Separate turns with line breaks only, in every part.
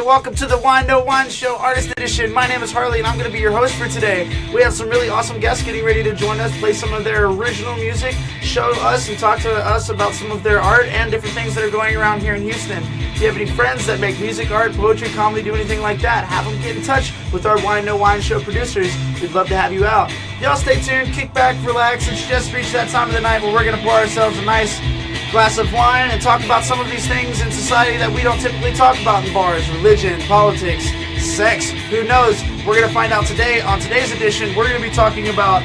welcome to the Whine Show Artist Edition. My name is Harley and I'm going to be your host for today. We have some really awesome guests getting ready to join us, play some of their original music, show us and talk to us about some of their art and different things that are going around here in Houston. If you have any friends that make music, art, poetry, comedy, do anything like that, have them get in touch with our Whine Show producers. We'd love to have you out. Y'all stay tuned, kick back, relax. It's just reached that time of the night where we're going to pour ourselves a nice glass of wine and talk about some of these things in society that we don't typically talk about in bars: religion, politics, sex. Who knows? We're going to find out today. On today's edition, we're going to be talking about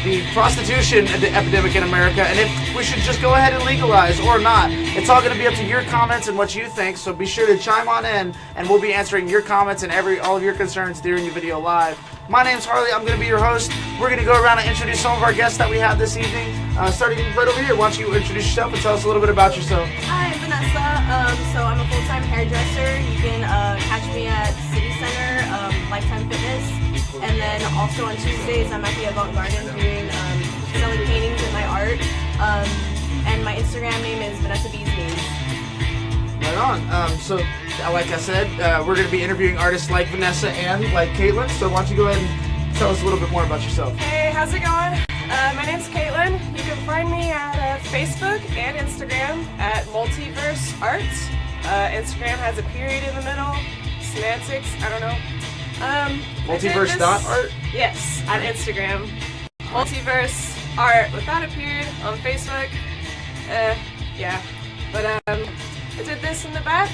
the prostitution epidemic in America and if we should just go ahead and legalize or not. It's all going to be up to your comments and what you think, so be sure to chime on in and we'll be answering your comments and all of your concerns during the video live. My name's Harley. I'm going to be your host. We're going to go around and introduce some of our guests that we have this evening. Starting right over here, why don't you introduce yourself and tell us a little bit about yourself?
Hi, I'm Vanessa. So I'm a full-time hairdresser. You can catch me at City Center, Lifetime Fitness. And then also on Tuesdays, I'm at the Avant Garden doing selling paintings and my art. And my Instagram name is Vanessa Espinoza.
Right on. So, like I said, we're going to be interviewing artists like Vanessa and like Kaitlyn. So why don't you go ahead and tell us a little bit more about yourself?
Hey, how's it going? My name's Kaitlyn. You can find me at Facebook and Instagram at Multiverse Art. Instagram has a period in the middle. Semantics, I don't know.
Multiverse.art?
Yes, on Instagram. Multiverse Art without a period on Facebook. Yeah. But I did this in the back.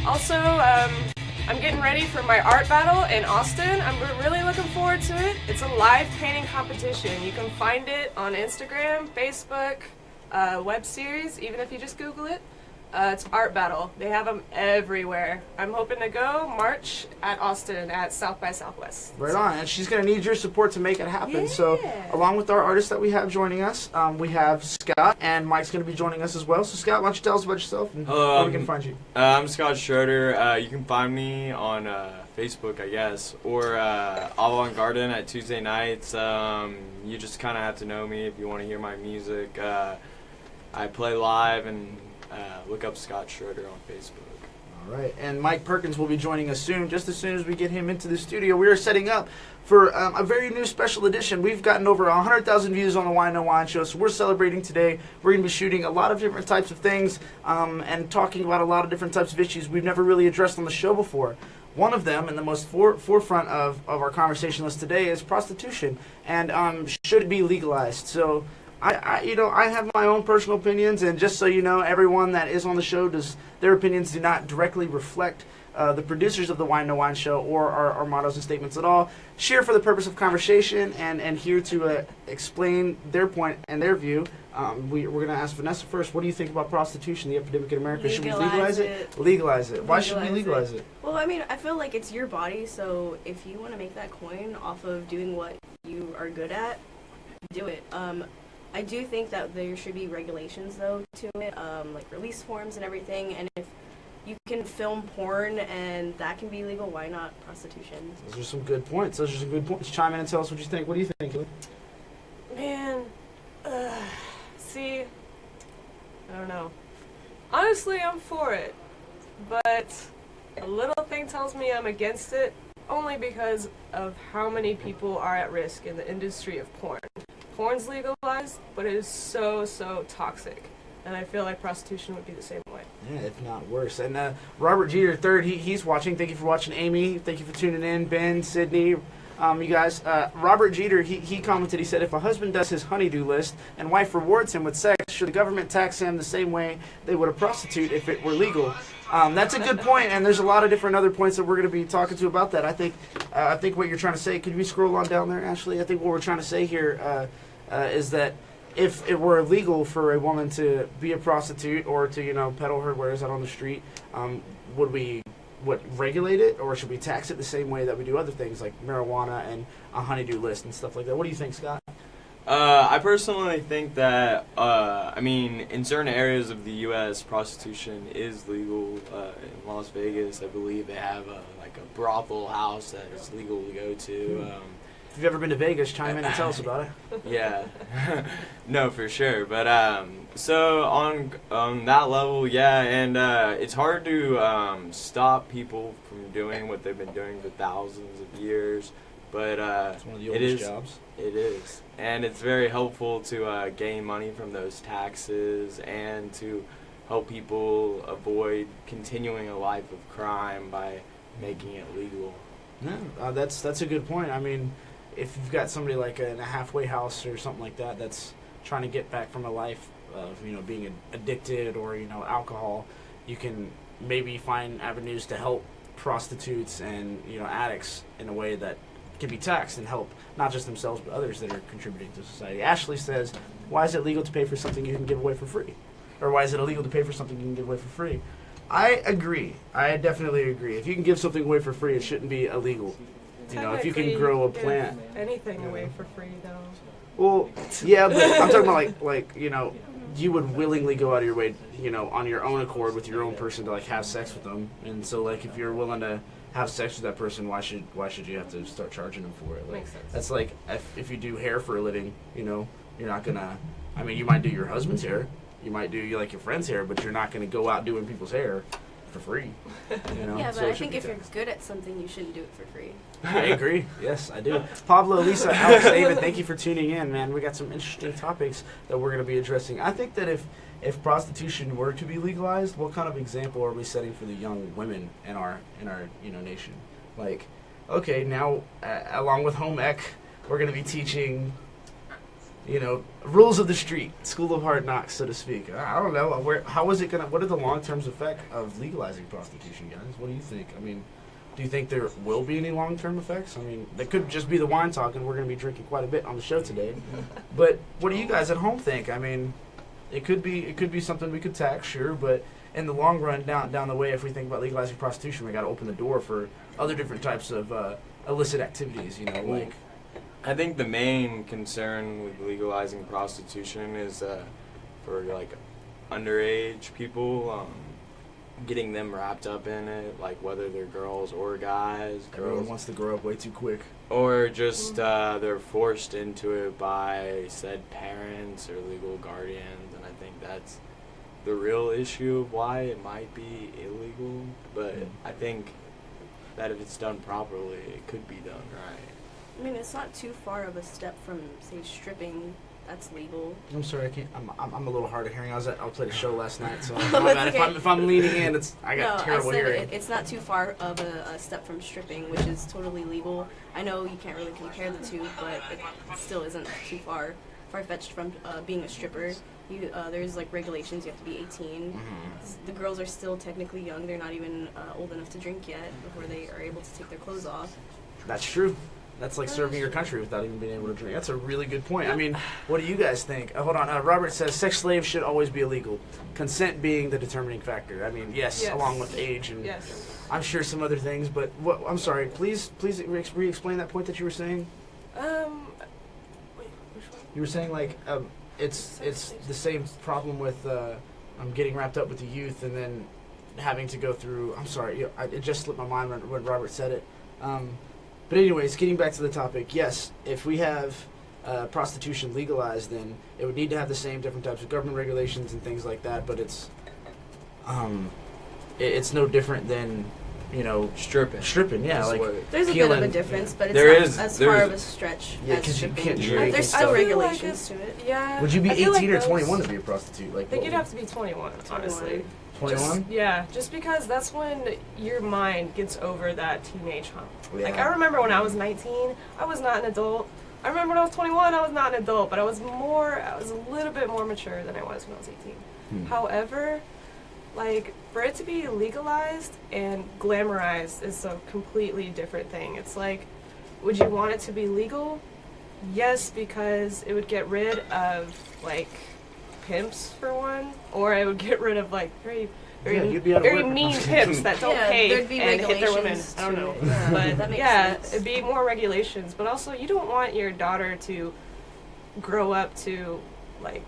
Also, I'm getting ready for my art battle in Austin. I'm really looking forward to it. It's a live painting competition. You can find it on Instagram, Facebook, web series, even if you just Google it. It's art battle. They have them everywhere. I'm hoping to go March at Austin at South by Southwest.
Right on, and she's going to need your support to make it happen. Yeah. So along with our artists that we have joining us, we have Scott, and Mike's going to be joining us as well. So Scott, why don't you tell us about yourself and where we can find you?
I'm Scott Schroeder. You can find me on Facebook, I guess, or Avant Garden at Tuesday nights. You just kind of have to know me if you want to hear my music. I play live and look up Scott Schroeder on Facebook.
All right, and Mike Perkins will be joining us soon. Just as soon as we get him into the studio, we are setting up for a very new special edition. We've gotten over 100,000 views on the Whine Show, so we're celebrating today. We're going to be shooting a lot of different types of things and talking about a lot of different types of issues we've never really addressed on the show before. One of them, and the most forefront of our conversation list today, is prostitution and should it be legalized. So I have my own personal opinions, and just so you know, everyone that is on the show, their opinions do not directly reflect the producers of the Whine Show or our mottos and statements at all. Share for the purpose of conversation and here to explain their point and their view. We're going to ask Vanessa first. What do you think about prostitution, the epidemic in America? Should we legalize it? Legalize it. Why should we legalize it?
Well, I mean, I feel like it's your body, so if you want to make that coin off of doing what you are good at, do it. I do think that there should be regulations, though, to it, like release forms and everything, and if you can film porn and that can be legal, why not prostitution?
Those are some good points. Chime in and tell us what you think. What do you think, Kaylee?
Man, see, I don't know. Honestly, I'm for it, but a little thing tells me I'm against it, only because of how many people are at risk in the industry of porn. Porn's legalized, but it is so toxic, and I feel like prostitution would be the same way.
Yeah, if not worse. And Robert Jeter III, he's watching. Thank you for watching, Amy. Thank you for tuning in, Ben, Sydney, you guys. Robert Jeter, he commented. He said, if a husband does his honey-do list and wife rewards him with sex, should the government tax him the same way they would a prostitute if it were legal? That's a good point, and there's a lot of different other points that we're going to be talking to about that. I think what you're trying to say, could we scroll on down there, Ashley? I think what we're trying to say here is that if it were illegal for a woman to be a prostitute or to, peddle her wares out on the street, would we regulate it, or should we tax it the same way that we do other things like marijuana and a honeydew list and stuff like that? What do you think, Scott?
I personally think that, in certain areas of the U.S., prostitution is legal. In Las Vegas, I believe they have a brothel house that is legal to go to.
If you've ever been to Vegas, chime in and tell us about it.
Yeah. No, for sure. But so on that level, yeah, and it's hard to stop people from doing what they've been doing for thousands of years. But
It's one of the oldest jobs.
It is, and it's very helpful to gain money from those taxes and to help people avoid continuing a life of crime by making it legal.
Yeah, that's a good point. I mean, if you've got somebody like in a halfway house or something like that that's trying to get back from a life of being addicted or alcohol, you can maybe find avenues to help prostitutes and addicts in a way that can be taxed and help not just themselves but others that are contributing to society. Ashley says, why is it legal to pay for something you can give away for free? Or why is it illegal to pay for something you can give away for free? I agree. I definitely agree. If you can give something away for free, it shouldn't be illegal. If you can grow a plant.
Anything away for free, though.
Well, yeah, but I'm talking about like you would willingly go out of your way, on your own accord with your own person to have sex with them. And so if you're willing to have sex with that person, why should you have to start charging them for it?
Makes sense.
That's like if you do hair for a living, you're not gonna. I mean, you might do your husband's hair, you might do your friend's hair, but you're not gonna go out doing people's hair for free.
Yeah, but
So
I
it should
think
be
if you're
taxed.
good at something, you shouldn't do it for free.
I agree. Yes, I do. Pablo, Lisa, Alex, David, thank you for tuning in, man. We got some interesting topics that we're going to be addressing. I think that if prostitution were to be legalized, what kind of example are we setting for the young women in our nation? Okay, now along with home ec, we're going to be teaching rules of the street, school of hard knocks, so to speak. I don't know. What are the long-term effects of legalizing prostitution, guys? What do you think? I mean, do you think there will be any long-term effects? I mean, that could just be the wine talk, and we're going to be drinking quite a bit on the show today. But what do you guys at home think? I mean, it could be something we could tax, sure, but in the long run, down the way, if we think about legalizing prostitution, we got to open the door for other different types of illicit activities.
I think the main concern with legalizing prostitution is for underage people, getting them wrapped up in it, whether they're girls or guys.
Everyone wants to grow up way too quick.
Or just they're forced into it by said parents or legal guardians, and I think that's the real issue of why it might be illegal. But I think that if it's done properly, it could be done right.
I mean, it's not too far of a step from, say, stripping. That's legal.
I'm sorry, I can't. I'm a little hard of hearing. I played a show last night, so
Okay.
if I'm leaning in, I got terrible
I said
hearing.
it's not too far of a step from stripping, which is totally legal. I know you can't really compare the two, but it still isn't too far-fetched from being a stripper. There's regulations. You have to be 18.
Mm-hmm.
The girls are still technically young. They're not even old enough to drink yet before they are able to take their clothes off.
That's true. That's like serving your country without even being able to drink. That's a really good point. I mean, what do you guys think? Hold on. Robert says sex slaves should always be illegal. Consent being the determining factor. I mean, yes. Along with age and I'm sure some other things. But I'm sorry. Please re-explain that point that you were saying.
Wait, which one?
You were saying it's the same problem with getting wrapped up with the youth and then having to go through. I'm sorry. It just slipped my mind when Robert said it. But anyways, getting back to the topic, yes, if we have prostitution legalized, then it would need to have the same different types of government regulations and things like that. But it's no different than stripping. Yeah,
there's a bit of a difference, but it's not as far of a stretch as
you
stripping.
can't drink.
There's still regulations to it.
Yeah.
Would you be
I feel
18 or
those-
21 to be a prostitute?
I think you'd have to be 21, honestly.
21?
Just because that's when your mind gets over that teenage hump.
Yeah.
I remember when I was 19, I was not an adult. I remember when I was 21, I was not an adult, but I was a little bit more mature than I was when I was 18. However, for it to be legalized and glamorized is a completely different thing. It's would you want it to be legal? Yes, because it would get rid of, pimps for one, or it would get rid of very mean pimps that don't pay
there'd be
and hit their women.
regulations
I don't
to
know,
it. Yeah,
but
that makes sense.
it'd be more regulations. But also, you don't want your daughter to grow up to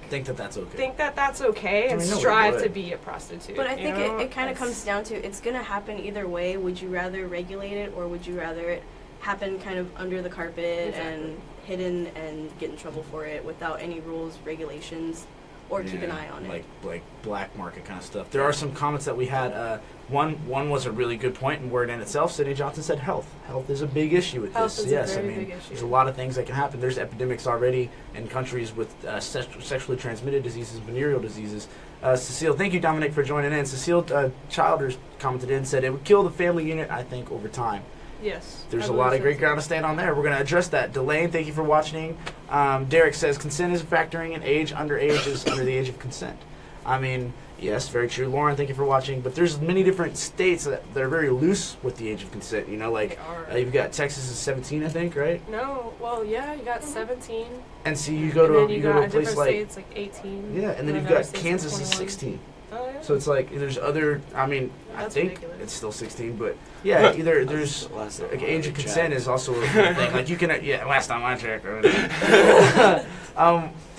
think that that's okay.
Think that that's okay and strive to be a prostitute.
But I think it kind of
That's-
comes down to it's going to happen either way. Would you rather regulate it or would you rather it happen kind of under the carpet
Exactly.
and hidden and get in trouble for it without any rules, regulations, or keep an eye on it.
Like black market kind of stuff. There are some comments that we had. One was a really good point and word in itself. City Johnson said health. Health is a big issue with
Health
this.
is a
Yes,
very
I mean,
big issue.
there's a lot of things that can happen. There's epidemics already in countries with sexually transmitted diseases, venereal diseases. Cecile, thank you, Dominic, for joining in. Cecile Childers commented in and said it would kill the family unit, I think, over time.
Yes.
There's
I
a lot
believe
of great
so.
ground to stand on there. We're going to address that. Delane, thank you for watching. Derek says consent is factoring in age. Underage is under the age of consent. I mean, yes, very true. Lauren, thank you for watching. But there's many different states that are very loose with the age of consent. You know, like
They are.
you've got Texas is 17, I think, right?
No, well, yeah, you got 17.
And so you go
and
to
then
you go to a
got
place
different
like
states like 18.
yeah, and then you've
another
got
state's
Kansas is
21.
16.
Oh, yeah.
So it's like there's other. I mean, I
That's
think
ridiculous.
it's still 16, but yeah, either there's.
Last time
Like,
I
age of
checked.
consent is also a thing. Like you can, last time I checked.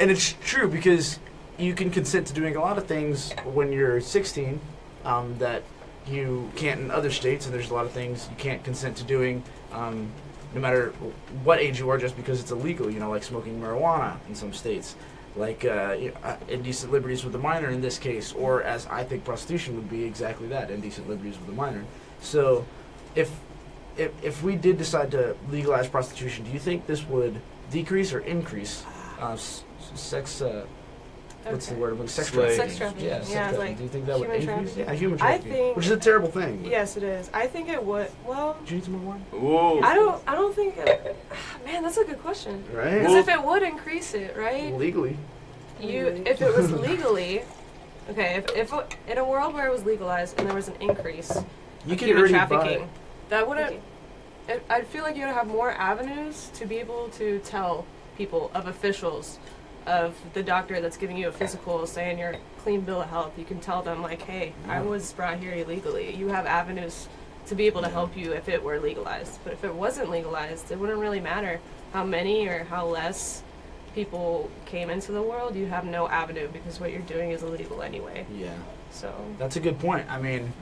And it's true because you can consent to doing a lot of things when you're 16 that you can't in other states, and there's a lot of things you can't consent to doing no matter what age you are, just because it's illegal. You know, like smoking marijuana in some states, like indecent liberties with a minor in this case, or as I think prostitution would be exactly that, indecent liberties with a minor. So, if we did decide to legalize prostitution, do you think this would decrease or increase sex? What's the
Okay.
word? Sex
Slave.
trafficking.
Sex trafficking.
Yeah, sex
Yeah,
trafficking.
like
Do you think that would
human
increase?
trafficking.
Yeah, human
I
trafficking,
think-
which is a terrible thing. But
Yes, it is. I think it would. Well,
do you need some more wine?
Whoa.
I don't think. Man, that's a good question.
Right?
Because if it would increase it, right?
Legally.
If it was legally, okay, if in a world where it was legalized and there was an increase
You
of
can
human
already
trafficking,
buy.
that wouldn't. I feel like you would have more avenues to be able to tell people, of officials, of the doctor that's giving you a physical, saying you're a clean bill of health. You can tell them like, hey, I was brought here illegally. You have avenues to be able to help you if it were legalized. But if it wasn't legalized, it wouldn't really matter how many or how less people came into the world. You have no avenue because what you're doing is illegal anyway.
Yeah.
So
That's a good point. I mean,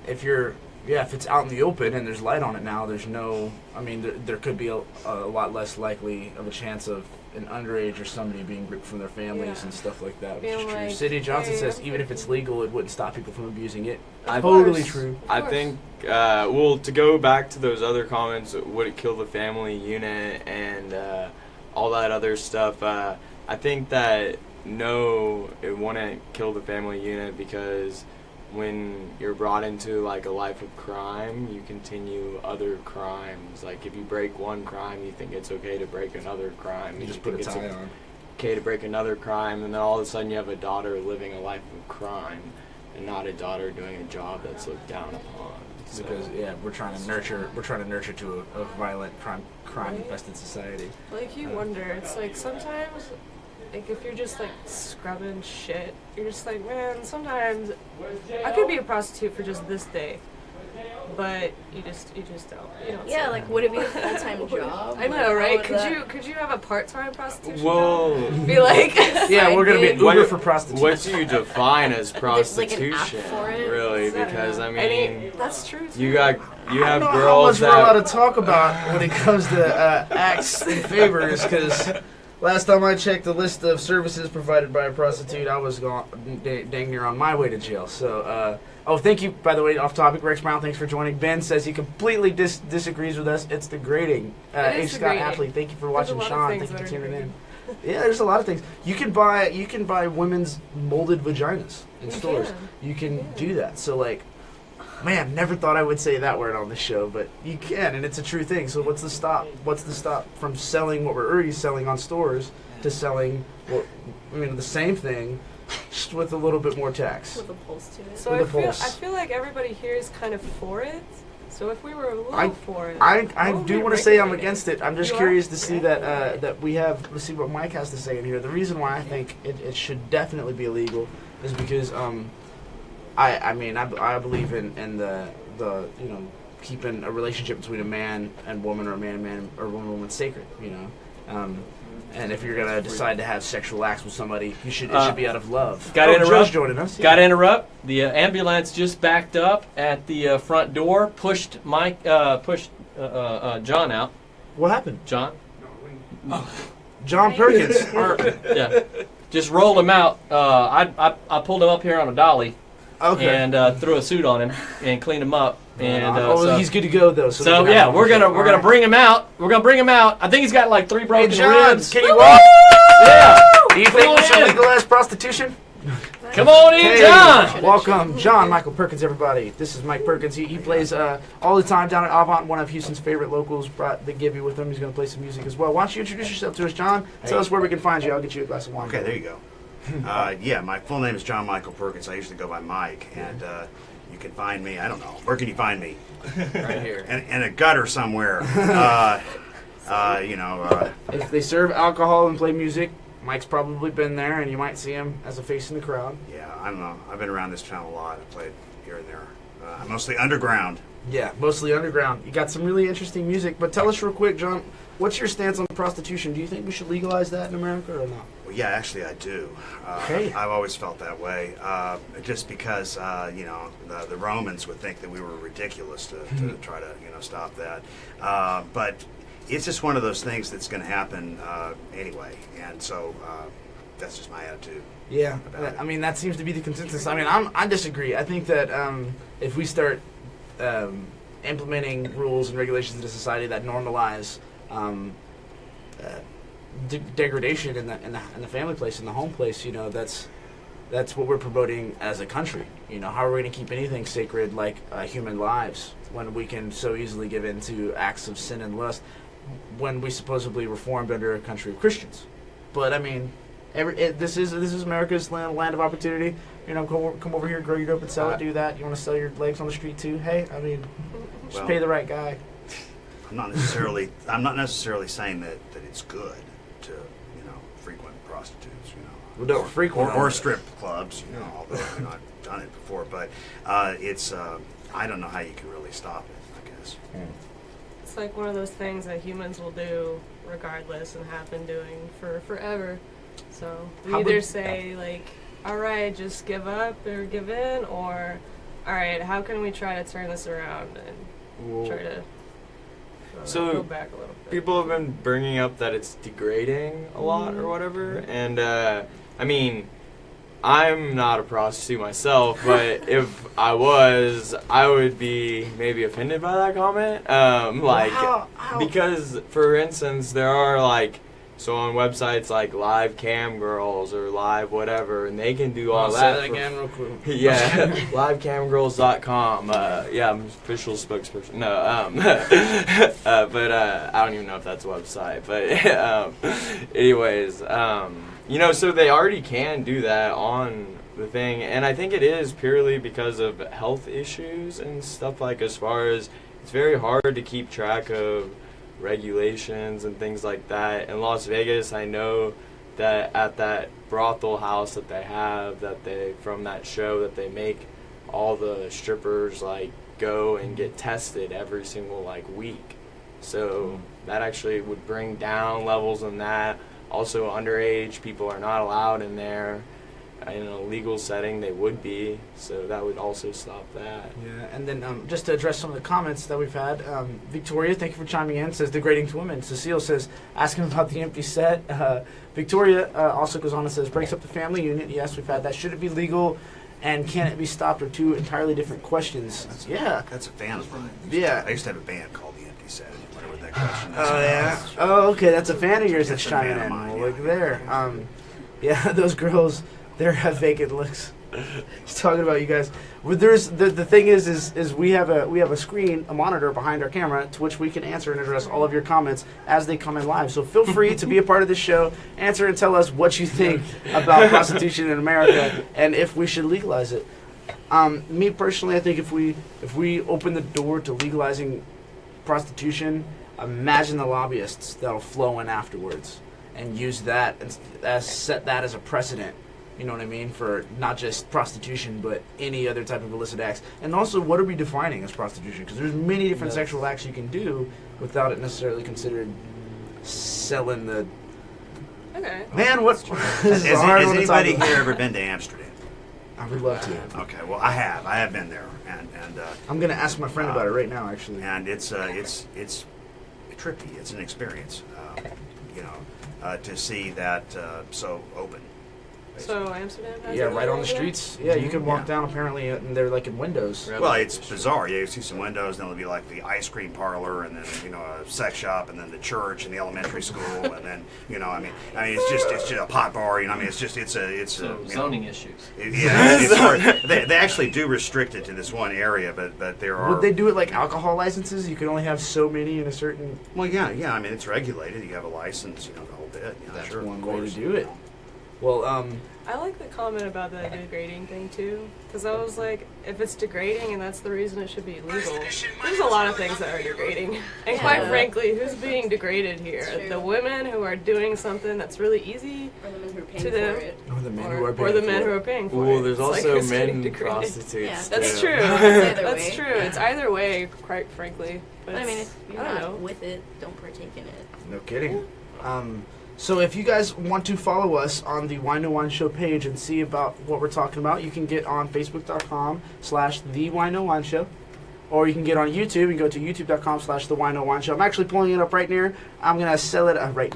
if it's out in the open and there's light on it now, there's no, I mean, there could be a lot less likely of a chance of an underage or somebody being ripped from their families
Yeah.
and stuff like that, which
Being
is true.
like,
City Johnson
hey,
says
I'm
even if it's legal, it wouldn't stop people from abusing it.
Of
Totally
course.
true.
Of
I
course.
think, well, to go back to those other comments, would it kill the family unit and all that other stuff? I think that no, it wouldn't kill the family unit because when you're brought into like a life of crime, you continue other crimes. Like if you break one crime, you think it's okay to break another crime.
You
and
just put a
think it's
tie on.
okay to break another crime, and then all of a sudden you have a daughter living a life of crime and not a daughter doing a job that's looked down upon. So,
Because we're trying to nurture to a violent crime infested society.
like you wonder, it's like sometimes, like if you're just like scrubbing shit, you're just like, man, sometimes I could be a prostitute for just this day, but you just don't. You don't
Yeah,
see
like would it be a full-time job?
I
Like,
know,
how
right?
would
Could
that-
you have a part-time prostitution
well,
job? Be like,
Yeah, we're gonna be
side
Uber
What-
for prostitutes.
what do you define as
There's, like, an
prostitution?
app for it?
Really,
gig?
because I
Any-
mean,
that's true. Too.
you have
I don't know how
girls
much we're allowed
that
to talk about when it comes to acts and favors, because last time I checked the list of services provided by a prostitute, I was dang near on my way to jail. So, thank you, by the way, off topic, Rex Brown, thanks for joining. Ben says he completely disagrees with us. It's degrading.
It is
H. Scott
degrading.
Athlete, thank you for
There's
watching.
a lot of
Sean,
things
thank you for
that are
tuning in.
degrading.
Yeah, there's a lot of things. You can buy women's molded vaginas in
You
stores.
can.
You can
Yeah.
do that. So like, man, never thought I would say that word on the show, but you can, and it's a true thing. So what's the stop? What's the stop from selling what we're already selling on stores to selling the same thing, just with a little bit more tax?
with a pulse to it?
So
With
I
a
feel
pulse.
like everybody here is kind of for it. So if we were a little
I-
for it,
I
what would
do
we
want to say I'm
regulate it?
against it. I'm just
You are?
curious to see
Okay.
that we have. Let's see what Mike has to say in here. The reason why I think it should definitely be illegal is because I believe in the keeping a relationship between a man and woman, or a man or woman sacred. And if you're gonna decide to have sexual acts with somebody, it should be out of love.
Gotta interrupt.
Joe's joining us.
Got to interrupt. The ambulance just backed up at the front door, pushed John out.
What happened?
John.
John Perkins.
Yeah. Just rolled him out. I pulled him up here on a dolly.
Okay.
And threw a suit on him and cleaned him up. And so,
he's good to go though.
So yeah, we're gonna bring him out. We're gonna bring him out. I think he's got like 3 broken ribs.
Can you walk?
Yeah.
Do you think we should legalize prostitution?
Come on in, John.
Welcome, John Michael Perkins, everybody. This is Mike Perkins. He plays all the time down at Avant, one of Houston's favorite locals. Brought the Gibby with him. He's going to play some music as well. Why don't you introduce yourself to us, John? Tell us where we can find you. I'll get you a glass of wine.
Okay, there you go. Yeah, my full name is John Michael Perkins. I usually go by Mike, and you can find me. I don't know. Where can you find me?
Right here.
In a gutter somewhere.
If they serve alcohol and play music, Mike's probably been there, and you might see him as a face in the crowd.
Yeah, I don't know. I've been around this town a lot. I've played here and there. Mostly underground.
Yeah, mostly underground. You got some really interesting music, but tell us real quick, John, what's your stance on prostitution? Do you think we should legalize that in America or not?
Well, yeah, actually I do.
Okay.
I've always felt that way. Just because, the Romans would think that we were ridiculous to try to, stop that. But it's just one of those things that's going to happen anyway, and so that's just my attitude.
Yeah, I mean that seems to be the consensus. I mean, I disagree. I think that if we start implementing rules and regulations in a society that normalize degradation in the family place, in the home place, that's what we're promoting as a country. How are we going to keep anything sacred like human lives when we can so easily give in to acts of sin and lust when we supposedly reformed under a country of Christians? But I mean, this is America's land of opportunity. Come over here, grow your dope and sell it. Do that. You want to sell your legs on the street too? Hey, I mean, just pay the right guy.
I'm not necessarily saying that it's good to frequent prostitutes.
Well, don't frequent
or strip clubs. Although I've done it before, but it's I don't know how you can really stop it. I guess.
It's like one of those things that humans will do regardless and have been doing for forever. So we either say like, all right, just give up or give in, or all right, how can we try to turn this around and try to go back a little bit.
People have been bringing up that it's degrading a lot or whatever, and I mean, I'm not a prostitute myself, but if I was, I would be maybe offended by that comment. How? Because, for instance, there are so on websites like Live Cam Girls or Live whatever, and they can do all that.
Say that again real quick.
Yeah, livecamgirls.com. Yeah, I'm official spokesperson. No, but I don't even know if that's a website. But anyways, so they already can do that on the thing, and I think it is purely because of health issues and stuff, as far as it's very hard to keep track of regulations and things like that. In Las Vegas, I know that at that brothel house that they have, from that show, that they make all the strippers go and get tested every single week. So that actually would bring down levels in that. Also, underage people are not allowed in there. In a legal setting, they would be, so that would also stop that.
Yeah, and then just to address some of the comments that we've had, Victoria, thank you for chiming in, says degrading to women. Cecile says, asking about the empty set. Victoria also goes on and says, breaks up the family unit. Yes, we've had that. Should it be legal, and can it be stopped, are two entirely different questions.
That's a fan of mine. I used to have a band called The Empty Set. Whatever that question is.
Oh, yeah? Oh, okay, that's a fan of yours that's chiming in. Well, look there. Yeah, those girls... They have vacant looks. He's talking about you guys. Well, there's the thing is we have a screen, a monitor behind our camera to which we can answer and address all of your comments as they come in live. So feel free to be a part of this show, answer and tell us what you think about prostitution in America and if we should legalize it. Me personally, I think if we open the door to legalizing prostitution, imagine the lobbyists that'll flow in afterwards and use that set that as a precedent. You know what I mean? For not just prostitution, but any other type of illicit acts. And also, what are we defining as prostitution? Because there's many different sexual acts you can do without it necessarily considered selling the...
Okay.
Man, what...
Has anybody here ever been to Amsterdam?
I would love to.
Okay, well, I have been there, and
I'm gonna ask my friend about it right now, actually.
and it's trippy. It's an experience, to see that so open.
So Amsterdam has
Yeah,
it
right on the
there?
streets. Yeah, you can walk
Yeah.
down apparently, and they're like in windows.
Well, it's bizarre. Yeah, you see some windows, then there'll be like the ice cream parlor, and then a sex shop, and then the church, and the elementary school, and then I mean, it's just a pot bar. It's
zoning issues.
It's hard. They actually do restrict it to this one area, but there are.
Would they do it like alcohol licenses? You can only have so many in a certain.
Well, yeah. I mean, it's regulated. You have a license, the whole bit.
That's
sure,
one
of
way to
course.
do it. Well,
I like the comment about the degrading thing too, because I was like, if it's degrading and that's the reason it should be illegal, there's a lot of things that are degrading. And quite frankly, who's being degraded here?
True.
The women who are doing something that's really easy,
Or the men who are paying
To
for
them.
it.
or the men
or,
who are
or
paying
the
for
men
it.
who are paying for it.
Well, there's
It's like,
also
who's getting
men
degraded?
prostitutes.
Yeah.
That's
too.
true.
either
That's
way.
true.
Yeah.
It's either way, quite frankly. But
But I mean,
it's-
if you're
I don't
not
know.
with it, don't partake in it.
No kidding. So if you guys want to follow us on the Wine to Wine Show page and see about what we're talking about, you can get on Facebook.com/The Wine to Wine Show. Or you can get on YouTube and go to youtube.com/The Wine to Wine Show. I'm actually pulling it up right near. I'm going to sell it right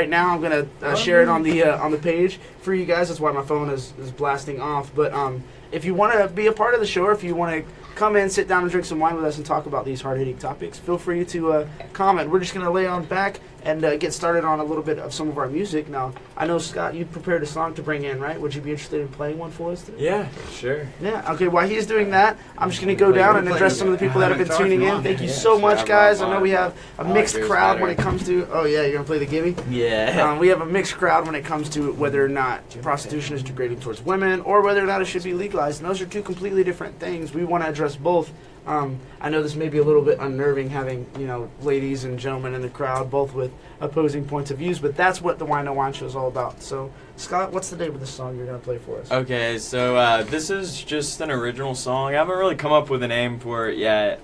now. I'm going to share it on the page for you guys. That's why my phone is blasting off. But if you want to be a part of the show, or if you want to come in, sit down and drink some wine with us and talk about these hard-hitting topics, feel free to comment. We're just going to lay on back and get started on a little bit of some of our music. Now, I know, Scott, you prepared a song to bring in, right? Would you be interested in playing one for us today?
Yeah, sure.
Yeah, okay, while he's doing that, I'm just going to go down and address some of the people that have been tuning in. Thank you so much, guys. I know we have a mixed crowd when it comes to... Oh, yeah, you're going to play the Gibby?
Yeah.
We have a mixed crowd when it comes to whether or not prostitution is degrading towards women or whether or not it should be legalized. And those are two completely different things. We want to address both. I know this may be a little bit unnerving having, ladies and gentlemen in the crowd, both with opposing points of views, but that's what the Wine to Wine Show is all about. So, Scott, what's the name of the song you're going to play for us?
Okay, so this is just an original song. I haven't really come up with a name for it yet.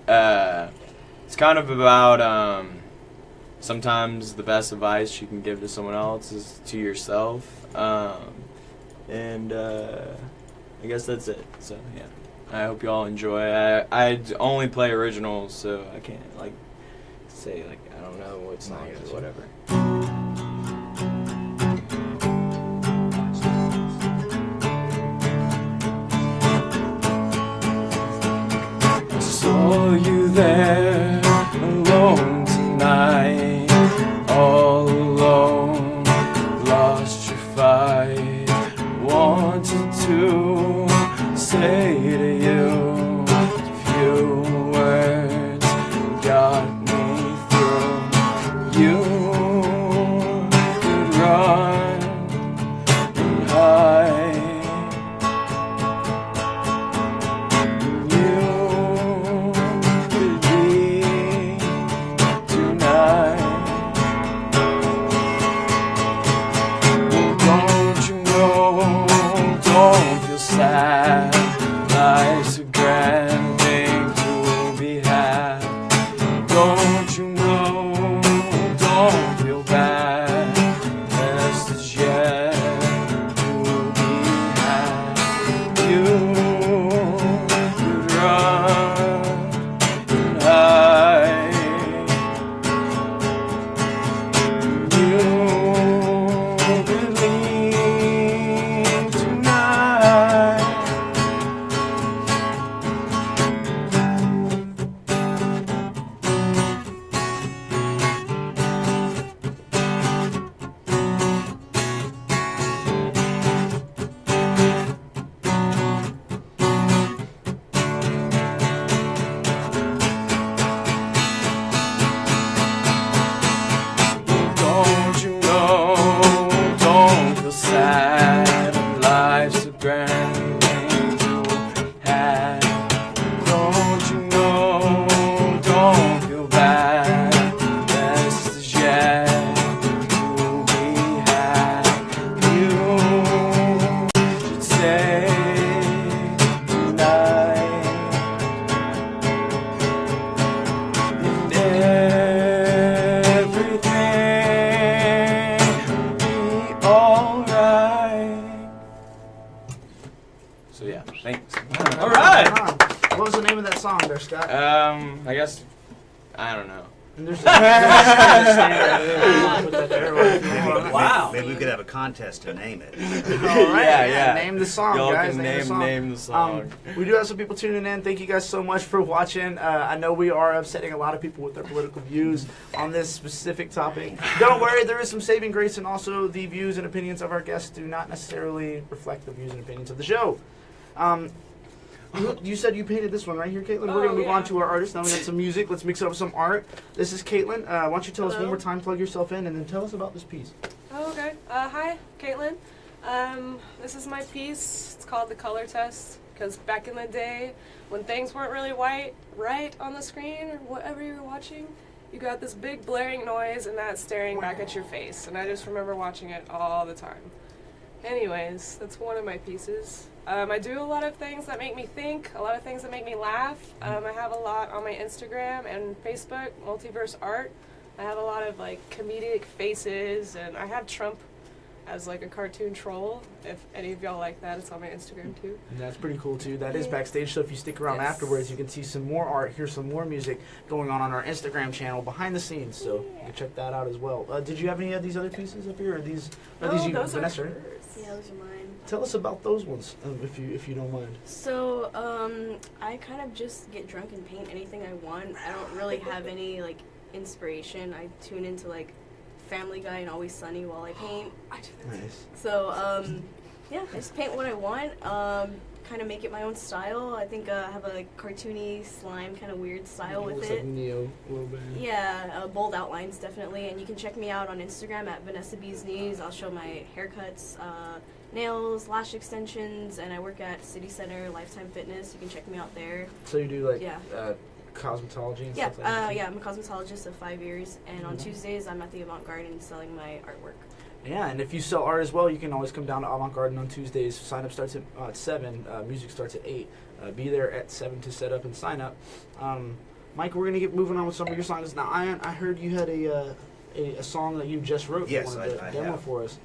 It's kind of about sometimes the best advice you can give to someone else is to yourself. And I guess that's it. So, yeah. I hope you all enjoy. I only play originals, so I can't say I don't know what song it is or whatever. Saw you there alone tonight, all alone, lost your fight, wanted to say to you a few words, got me through. You could run and hide. You could be I don't know.
And there's a
Wow.
Maybe we could have a contest to name it.
All right,
Yeah.
Name the song,
Y'all
guys.
can
Name the song.
name the song.
We do have some people tuning in. Thank you guys so much for watching. I know we are upsetting a lot of people with our political views on this specific topic. Don't worry, there is some saving grace, and also the views and opinions of our guests do not necessarily reflect the views and opinions of the show. You said you painted this one right here, Kaitlyn. We're going to move on to our artist. Now we got some music. Let's mix up some art. This is Kaitlyn. Why don't you tell us one more time, plug yourself in, and then tell us about this piece.
Oh, okay. Hi, Kaitlyn. This is my piece. It's called The Color Test, because back in the day, when things weren't really right on the screen or whatever you were watching, you got this big blaring noise and that staring back at your face. And I just remember watching it all the time. Anyways, that's one of my pieces. I do a lot of things that make me think, a lot of things that make me laugh. I have a lot on my Instagram and Facebook, Multiverse Art. I have a lot of like comedic faces, and I have Trump as like a cartoon troll. If any of y'all like that, it's on my Instagram too.
And that's pretty cool too. That is backstage, so if you stick around afterwards, you can see some more art, hear some more music going on our Instagram channel behind the scenes. So you can check that out as well. Did you have any of these other pieces up here, or these? These you,
those
Vanessa?
are hers.
Yeah, those are mine.
Tell us about those ones, if you don't mind.
So, I kind of just get drunk and paint anything I want. I don't really have any, like, inspiration. I tune into, like, Family Guy and Always Sunny while I paint.
Nice.
So, yeah, I just paint what I want. Kind of make it my own style. I think I have a cartoony slime kind of weird style with
looks
it.
like Neo a little bit.
Yeah, bold outlines definitely. And you can check me out on Instagram at Vanessa B's Knees. I'll show my haircuts, nails, lash extensions, and I work at City Center Lifetime Fitness. You can check me out there.
So you do like
Yeah.
Cosmetology and
Yeah,
stuff like that?
yeah, I'm a cosmetologist of 5 years, and on Tuesdays I'm at the Avant Garden selling my artwork.
Yeah, and if you sell art as well, you can always come down to Avant Garden on Tuesdays. Sign up starts at 7. Music starts at 8. Be there at 7 to set up and sign up. Mike, we're going to get moving on with some of your songs. Now, I heard you had a song that you just wrote.
Yes,
you wanted to
I
demo
have.
for us.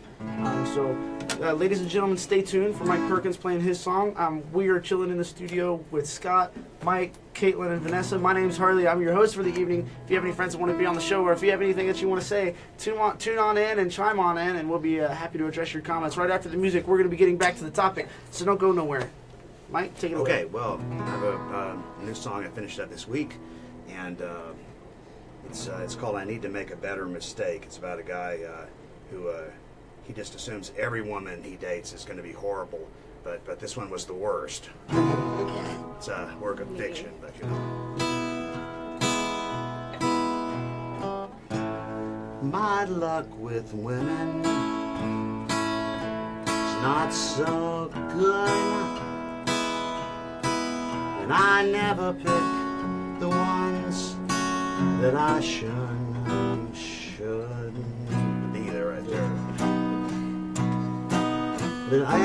Ladies and gentlemen, stay tuned for Mike Perkins playing his song. We are chilling in the studio with Scott, Mike, Kaitlyn, and Vanessa. My name's Harley. I'm your host for the evening. If you have any friends that want to be on the show, or if you have anything that you want to say, tune on in and chime on in, and we'll be happy to address your comments. Right after the music, we're going to be getting back to the topic, so don't go nowhere. Mike, take it away.
Okay, well, I have a new song I finished up this week, and it's called "I Need to Make a Better Mistake." It's about a guy who he just assumes every woman he dates is going to be horrible, but this one was the worst. It's a work of fiction, but you know. My luck with women is not so good. And I never pick the ones that I shouldn't be there right there. But I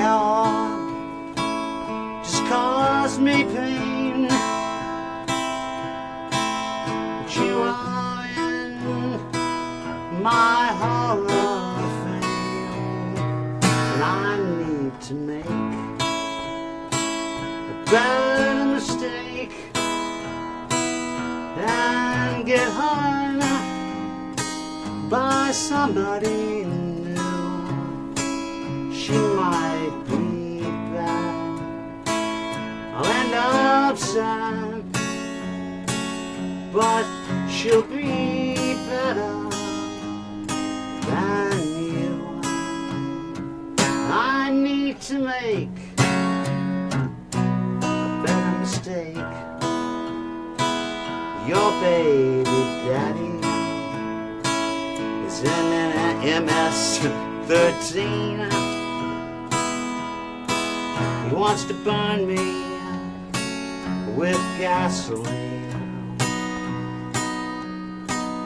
just cause me pain. But you are in my hall of fame, and I need to make a better mistake and get hung by somebody new. She might be bad, I'll end up sad, but she'll be better than you. I need to make mistake. Your baby daddy is in an MS-13. He wants to burn me with gasoline.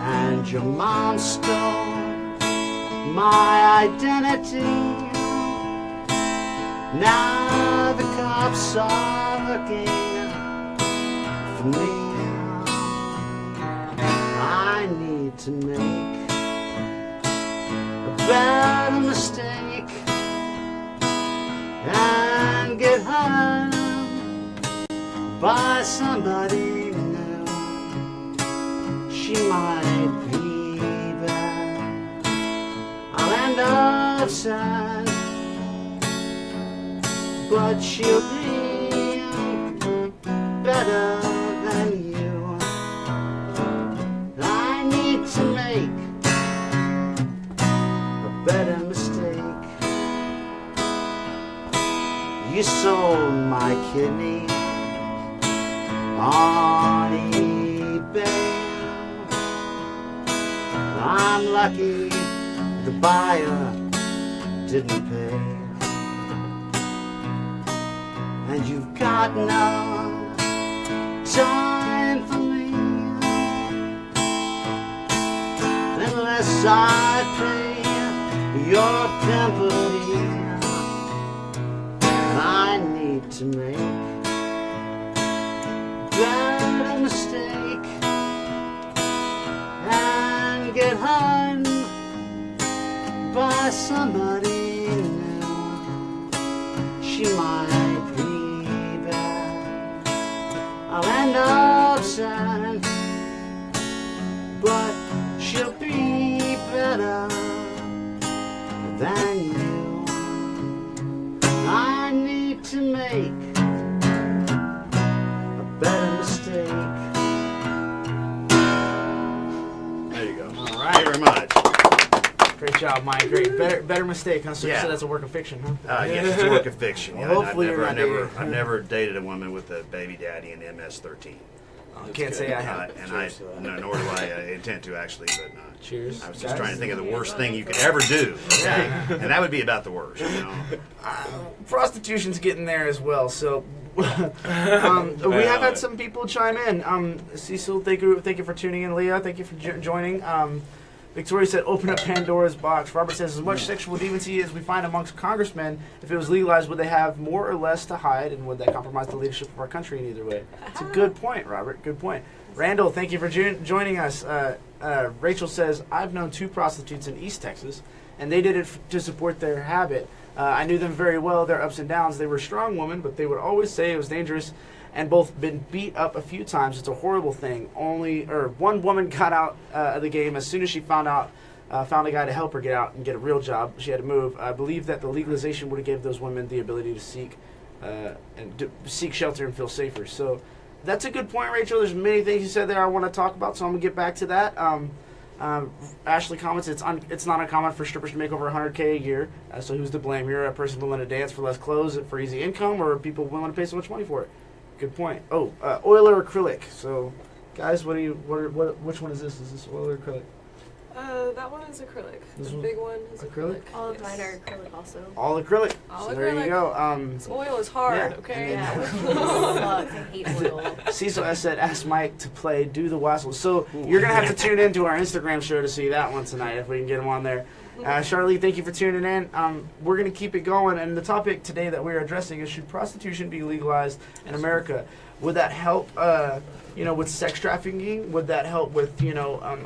And your mom stole my identity. Now the cops are looking for me. I need to make a better mistake and get hurt by somebody new. upside, but she'll be better than you. I need to make a better mistake. You sold my kidney on eBay. I'm lucky the buyer didn't pay. And you've got no time for me unless I pay your company. And I need to make that mistake and get hung by somebody new. She might be bad, I'll end up sad, but she'll be better than you. I need to make a better mistake. There you go. All right. Thank you very much.
Great job, Mike. Great. Better mistake, huh? So you said that's a work of fiction, huh?
Yes, it's a work of fiction.
Well,
Yeah,
hopefully
I've never dated a woman with a baby daddy and MS-13.
Can't say I have.
Nor do I intend to actually, but
cheers.
I was just trying to think of the worst thing you could ever do, okay? And that would be about the worst, you know.
Prostitution's getting there as well, so we have had some people chime in. Cecil, thank you for tuning in. Leah, thank you for joining. Victoria said, open up Pandora's box. Robert says, as much sexual deviancy as we find amongst congressmen, if it was legalized, would they have more or less to hide, and would that compromise the leadership of our country in either way? It's a good point, Robert. Good point. Randall, thank you for joining us. Rachel says, I've known 2 prostitutes in East Texas, and they did it to support their habit. I knew them very well, their ups and downs. They were strong women, but they would always say it was dangerous, and both been beat up a few times. It's a horrible thing. One woman got out of the game as soon as she found a guy to help her get out and get a real job. She had to move. I believe that the legalization would have given those women the ability to seek shelter and feel safer. So that's a good point, Rachel. There's many things you said there I want to talk about, so I'm gonna get back to that. Ashley comments, it's not uncommon for strippers to make over $100K a year. So who's to blame here? A person willing to dance for less clothes for easy income, or people willing to pay so much money for it? Good point. Oh, oil or acrylic. So, guys, which one is this? Is this oil or acrylic?
That one is acrylic. The big one is acrylic.
All of mine are acrylic also.
All acrylic.
All
so
acrylic.
there you go.
This oil is hard,
yeah.
okay?
Yeah, sucks. I hate oil.
Cecil S said, ask Mike to play Do the Wassel. So you're going to have to tune into our Instagram show to see that one tonight if we can get him on there. Charlie, thank you for tuning in. We're going to keep it going, and the topic today that we're addressing is, should prostitution be legalized in America? Would that help, with sex trafficking? Would that help with,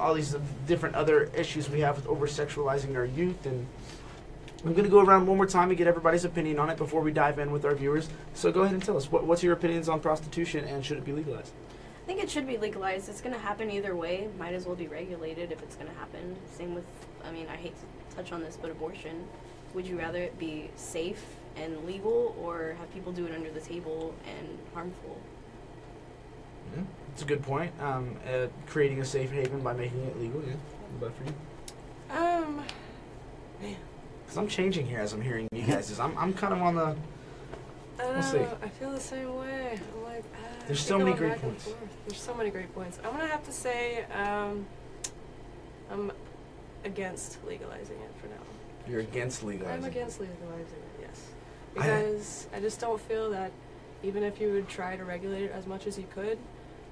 all these different other issues we have with over-sexualizing our youth? And I'm going to go around one more time and get everybody's opinion on it before we dive in with our viewers. So go ahead and tell us, what's your opinions on prostitution, and should it be legalized?
I think it should be legalized. It's going to happen either way. Might as well be regulated if it's going to happen. Same with, I hate to touch on this, but abortion. Would you rather it be safe and legal, or have people do it under the table and harmful?
Yeah, that's a good point. Creating a safe haven by making it legal, yeah. What about for you? Man, because I'm changing here as I'm hearing you guys. I'm kind of on the... We'll see.
I feel the same way. I'm like,
there's so many great points.
There's so many great points. I'm gonna have to say, I'm against legalizing it for now.
You're against legalizing?
I'm against legalizing it, yes. Because I just don't feel that even if you would try to regulate it as much as you could,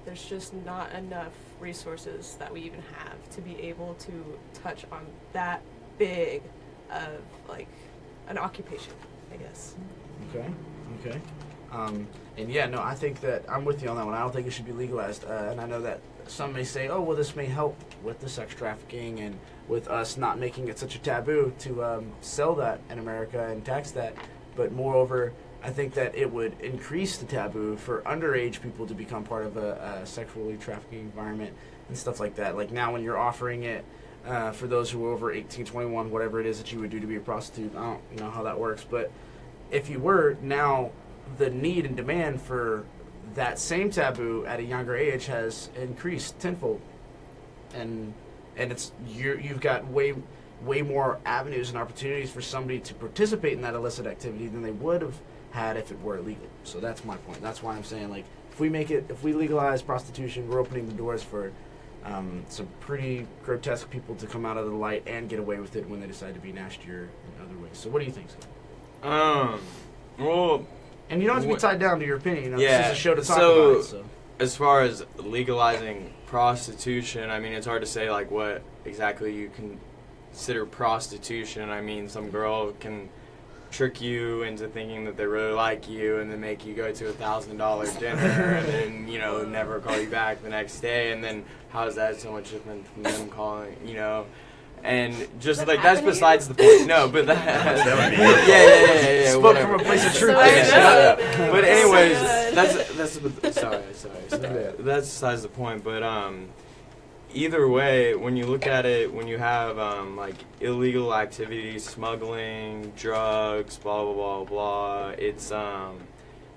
there's just not enough resources that we even have to be able to touch on that big of, an occupation, I guess.
Okay. And yeah, no, I think that I'm with you on that one. I don't think it should be legalized. And I know that some may say, oh, well, this may help with the sex trafficking and with us not making it such a taboo to sell that in America and tax that. But moreover, I think that it would increase the taboo for underage people to become part of a sexually trafficking environment and stuff like that. Like now when you're offering it for those who are over 18, 21, whatever it is that you would do to be a prostitute. I don't know how that works, but if you were, now the need and demand for that same taboo at a younger age has increased tenfold, and you've got way more avenues and opportunities for somebody to participate in that illicit activity than they would have had if it were illegal. So that's my point. That's why I'm saying, like, if we legalize prostitution, we're opening the doors for some pretty grotesque people to come out of the light and get away with it when they decide to be nastier in other ways. So what do you think, Scott?
Well,
and you don't have to be tied down to your opinion. You know,
yeah,
this is a show to talk about it. So.
As far as legalizing prostitution, I mean, it's hard to say, like, what exactly you consider prostitution. I mean, some girl can trick you into thinking that they really like you and then make you go to $1,000 dinner and then, you know, never call you back the next day. And then how is that so much different from them calling, you know? And just like that's besides the point. No, but that would be yeah.
Spoke
whatever.
from a place of truth.
But anyways, that's sorry. That's besides the point. But either way, when you look at it, when you have like illegal activities, smuggling, drugs, blah blah blah blah, it's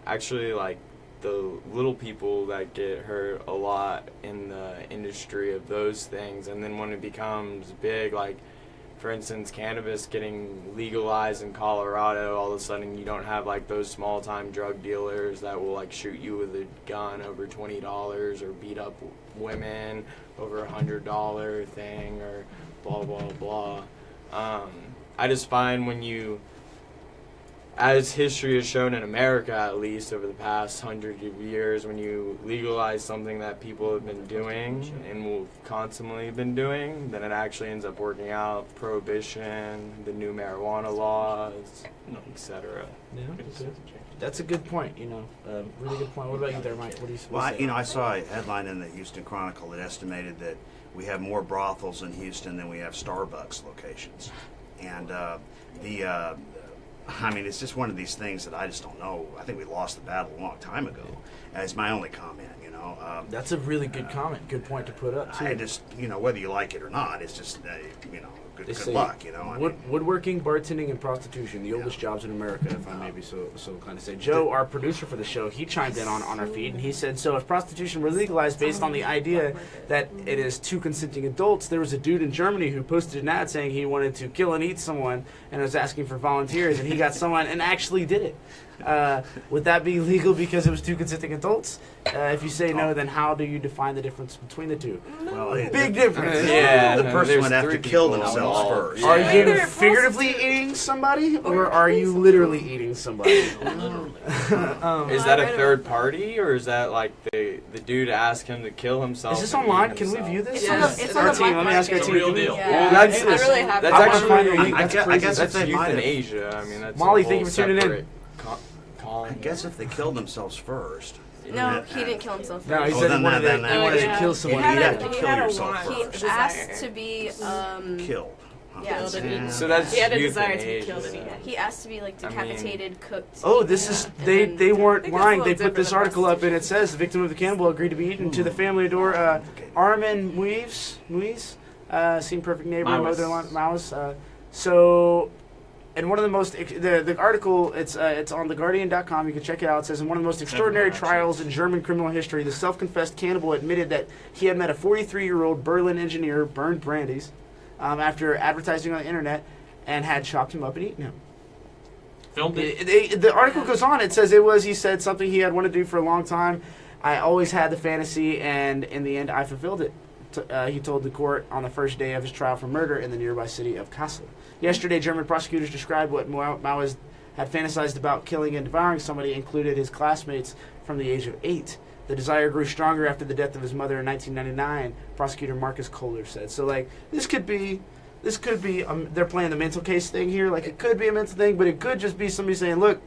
actually like the little people that get hurt a lot in the industry of those things. And then when it becomes big, like for instance cannabis getting legalized in Colorado, all of a sudden you don't have like those small time drug dealers that will like shoot you with a gun over $20 or beat up women over $100 thing or blah blah blah. I just find when you, as history has shown in America at least over the past 100 of years, when you legalize something that people have been doing and will constantly been doing, then it actually ends up working out. Prohibition, the new marijuana laws, etc.
Yeah, that's a good point. You know, really good point. What about you there, Mike? What do you?
Well, I saw a headline in the Houston Chronicle that estimated that we have more brothels in Houston than we have Starbucks locations, and I mean, it's just one of these things that I just don't know. I think we lost the battle a long time ago. It's my only comment, you know.
That's a really good comment. Good point to put up, too.
I just, you know, whether you like it or not, it's just, you know, good luck, you know. I mean,
woodworking, bartending, and prostitution, the oldest jobs in America, if I may be so kind of say. Joe, our producer for the show, he chimed in on our feed, and he said, so if prostitution were legalized based on the idea that it is two consenting adults, there was a dude in Germany who posted an ad saying he wanted to kill and eat someone and was asking for volunteers, and he got someone and actually did it. Would that be legal because it was two consenting adults? If you say no, then how do you define the difference between the two?
well,
Big difference.
Yeah,
the person would have to kill themselves first.
Are you figuratively eating somebody, or are you literally eating somebody?
Is that a third party, or is that like the dude asked him to kill himself?
Is this online? Can we view this?
Yes. It's on the
team. Let me ask our team.
Real deal.
Yeah.
Well, that's
I really have.
that's
I
actually
guess
if they might have.
euthanasia. I mean, that's
Molly,
a
thank you
whole
for tuning in.
separate
I guess if they killed themselves first.
No, he didn't kill himself first.
No, he
Oh,
said
then
he wanted
that-
to
then
wanted to
yeah.
kill someone.
He
He
had
had
to kill yourself
He
first.
asked to be
Killed.
yeah.
Killed and
So that's
he had a desire to be
euthanasia.
killed and he had.
He asked to be like
I mean-
decapitated, cooked.
Oh, this is
and
they
then-
weren't
think it's a
lying.
little
They put this
different than
article up and it says the victim of the cannibal agreed to be eaten to the family of Armin Muiz, seemed perfect neighbor,
Maoist.
Maoist. So, and one of the most the article it's on theguardian.com. You can check it out. It says in one of the most extraordinary trials in German criminal history, the self-confessed cannibal admitted that he had met a 43-year-old Berlin engineer, burned brandies, after advertising on the internet, and had chopped him up and eaten him.
Filmed it.
The article goes on. It says he said something he had wanted to do for a long time. I always had the fantasy, and in the end, I fulfilled it. He told the court on the first day of his trial for murder in the nearby city of Kassel. Yesterday, German prosecutors described what Maoist had fantasized about killing and devouring somebody, included his classmates from the age of 8. The desire grew stronger after the death of his mother in 1999, prosecutor Marcus Kohler said. So, like, this could be, they're playing the mental case thing here. Like, it could be a mental thing, but it could just be somebody saying, look,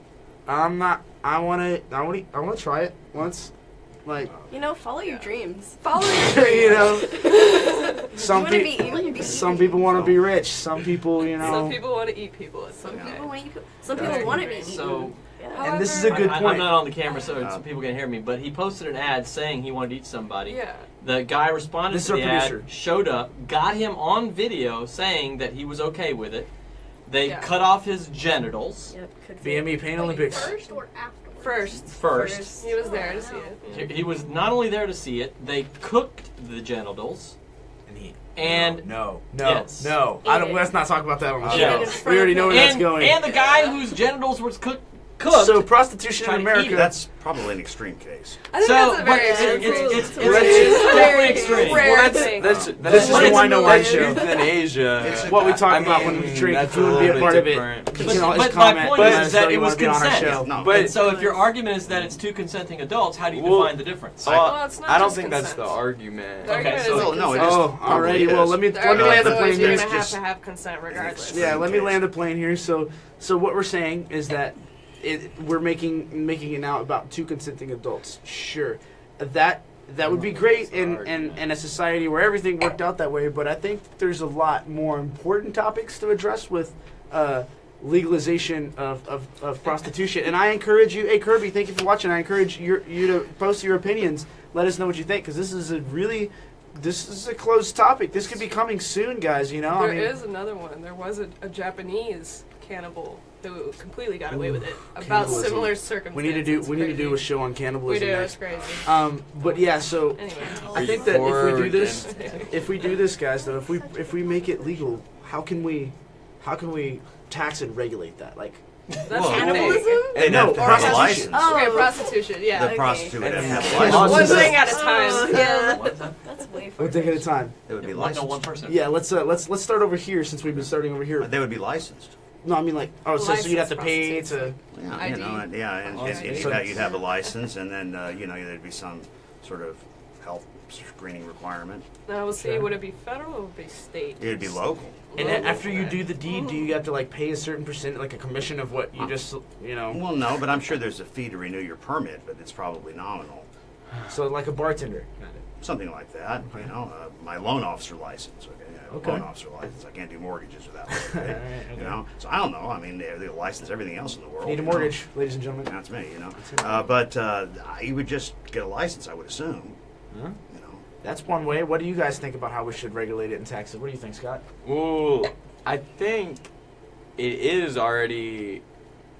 I want to try it once. Like,
You know, follow your dreams.
Follow your
you know, some
You wanna
people,
be eaten?
some people want to be rich. Some people, you know.
Some people want to eat people. It's
Some
okay.
people want to. Some people want to be eaten.
So
Yeah.
And this is a good
I'm
point.
not on the camera, so people can hear me. But he posted an ad saying he wanted to eat somebody.
Yeah.
The guy responded
This
to
is
the
our
ad,
producer.
showed up, got him on video saying that he was okay with it. They
Yeah.
cut off his genitals.
Yep, could
BME Pain Olympics.
First or afterwards?
First.
He was there to see it.
He was not only there to see it, they cooked the genitals. And
No.
Yes.
I don't. Let's not talk about that on the
Eat
show.
it in front
We already
of
know
him.
where that's going.
And the guy whose genitals was cooked.
So prostitution in
Trying to eat
America.
it.
That's probably an extreme case.
I think
So,
that's a
but
very
it's
very
definitely extreme.
rare thing.
This is
But
the
it's
Why No Wine show.
Euthanasia.
It's
What we talk
I
about
mean,
when we drink.
that's
If you want to be a
little
part
bit
of it,
different.
you
But-
can always
but my
comment.
point
let
is
us
that
know
it
you
was
want to be on our
consent.
show.
No,
But-
And so if your argument is that it's two consenting adults, how do you
Well,
define the difference?
Well, it's not
I don't
just
think that's the
consent.
argument.
The argument
so-
is
Well, no, it
consent.
is.
Oh, alrighty.
Probably
Well,
is.
let me
The
land the
argument
plane
is you're
here.
gonna have
just-
to have consent regardless.
Yeah, let me
case.
land the plane here. So what we're saying is that we're making it now about two consenting adults. Sure, that would be great in a society where everything worked out that way. But I think there's a lot more important topics to address with legalization of prostitution. And I encourage you, hey Kirby, thank you for watching. I encourage you to post your opinions. Let us know what you think, because this is a closed topic. This could be coming soon, guys. You know,
There
I mean,
is another one. There was a Japanese cannibal who completely got away with it about
cannibalism.
similar circumstances.
we need to do a show on
We
cannibalism
do.
next.
It's crazy.
But yeah, so
Anyway.
I think that
For
if we do this, guys, though, if we make it legal, how can we tax and regulate that? Like,
That's
Well,
cannibalism?
They'd have to have a
prostitution.
license.
Okay, prostitution. Yeah.
The
okay.
prostitute would have to have a
And
license.
One thing at a time.
Yeah, that's way far.
one thing at a time.
They would be
One
licensed.
person.
Yeah, let's start over here since we've been starting over here.
They would be licensed.
No, I mean like, so you'd have to pay
Licensed
to.
Yeah,
ID.
you know, and you'd have a license, and then there'd be some sort of health screening requirement.
Now we'll see.
Sure.
Would it be federal or would it be state?
It'd be local.
And
Local,
after you
okay.
do the deed, do you have to like pay a certain percent, like a commission of what you just,
Well, no, but I'm sure there's a fee to renew your permit, but it's probably nominal.
so like a bartender.
Something like that. You know, my loan officer license. Okay, I have a
Okay.
loan officer license. I can't do mortgages without it.
All
Okay?
right, okay.
You know, so I don't know. I mean, they license everything else in the world.
Need a
you know.
mortgage, ladies and gentlemen.
That's me. You know,
That's
but you would just get a license, I would assume.
Huh?
You know.
That's one way. What do you guys think about how we should regulate it in taxes? What do you think, Scott?
Well, I think it is already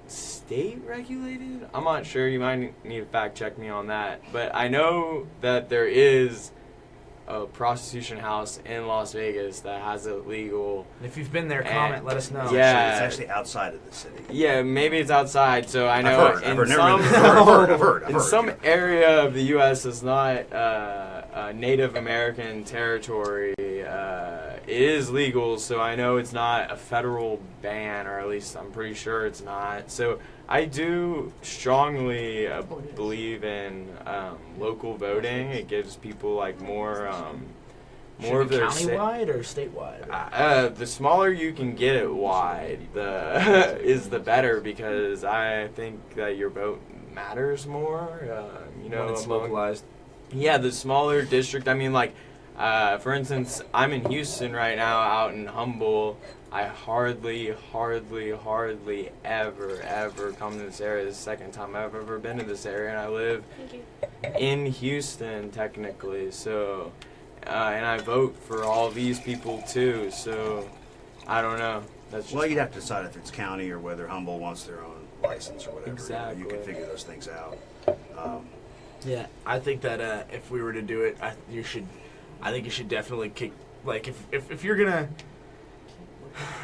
state regulated. I'm not sure. You might need to fact check me on that. But I know that there is a prostitution house in Las Vegas that has it legal.
If you've been there, comment. Let us know.
Yeah.
It's actually outside of the city.
Yeah, maybe it's outside. So I know
I've
in
heard,
some
I've heard.
in some area of the U.S. that's not Native American territory, it is legal. So I know it's not a federal ban, or at least I'm pretty sure it's not. So I do strongly believe in local voting. It gives people like more
Should
of
it be
their
countywide or statewide?
the smaller you can get it wide, the is the better, because I think that your vote matters more.
When it's
among-
localized.
Yeah, the smaller district. I mean, like, for instance, I'm in Houston right now, out in Humble. I hardly ever come to this area. This is the second time I've ever been to this area, and I live in Houston, technically. So, and I vote for all these people, too. So, I don't know. That's just
Well, you'd have to decide if it's county or whether Humble wants their own license or whatever.
Exactly.
You can figure those things out.
Yeah, I think that if we were to do it, I think you should definitely kick. Like, if you're gonna,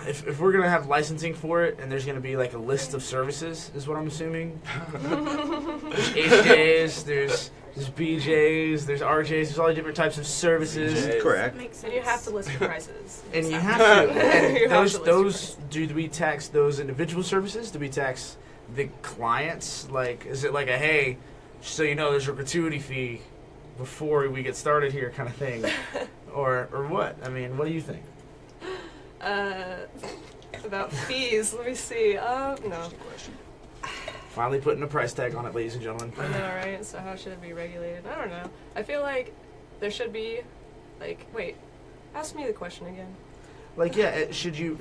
if we're gonna have licensing for it, and there's gonna be like a list of services, is what I'm assuming. There's HJs, there's BJs, there's RJs, there's all the different types of services.
BJs.
Correct.
Makes sense.
And you have to list your prices.
And you have to. And
You have to list your
those do we tax those individual services? Do we tax the clients? Like, is it like a hey, so you know, there's a gratuity fee before we get started here, kind of thing, or what? I mean, what do you think?
About fees, let me see. No.
Finally putting a price tag on it, ladies and gentlemen.
I know, right? So how should it be regulated? I don't know. I feel like there should be, like, wait, ask me the question again.
Like, yeah, should you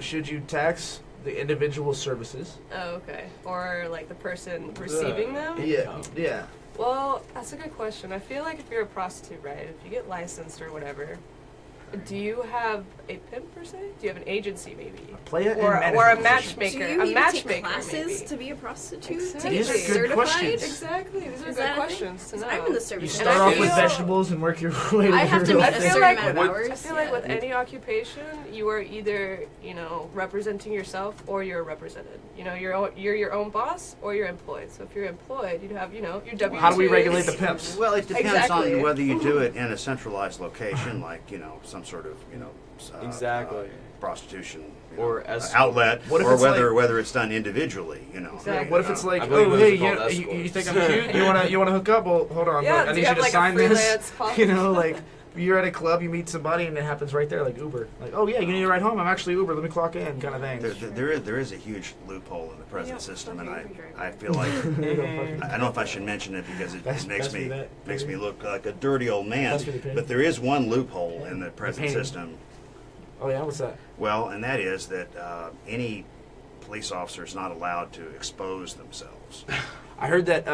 tax the individual services?
Oh, okay. Or like the person receiving them?
Yeah.
Well, that's a good question. I feel like if you're a prostitute, right, if you get licensed or whatever, do you have a pimp per se? Do you have an agency maybe?
Or
a matchmaker?
Do you
A
need
matchmaker
to take classes
maybe.
to be a prostitute?
Exactly.
To get
These are good
certified?
questions.
Exactly. These are
Is
good
that a thing?
questions to know.
I'm in the service.
You
And
start
I
off with
feel-
vegetables and work your way to
I have to
your
meet
I
a
feel
certain
like
amount of
with,
hours.
I feel like with
yeah.
any occupation, you are either, representing yourself or you're represented. You're your own boss or you're employed. So if you're employed, you'd have, your W-2s.
How do we regulate the pimps?
Well, it depends
Exactly.
on whether you do it in a centralized location, like some sort of
Exactly.
prostitution
Or escort.
outlet,
What if
or
it's
whether it's done individually.
Exactly.
What if it's like,
I believe
oh
those
hey,
are called
you think I'm
escorts.
cute? You wanna hook up? Well, hold on,
Yeah,
look, I
do
need
you
you
have
to
like
sign
a
this.
freelance policy?
Like you're at a club, you meet somebody, and it happens right there, like Uber. Like, oh yeah, you need a ride home? I'm actually Uber. Let me clock in, kind of thing.
There is a huge loophole in the present system, and I feel like I don't know if I should mention it because it
Pass
makes
me
me
that.
makes me look like a dirty old man.
Pass me the pen.
But there is one loophole in the present
painting.
system.
Oh yeah, what's that?
Well, and that is that any police officer is not allowed to expose themselves.
I heard that.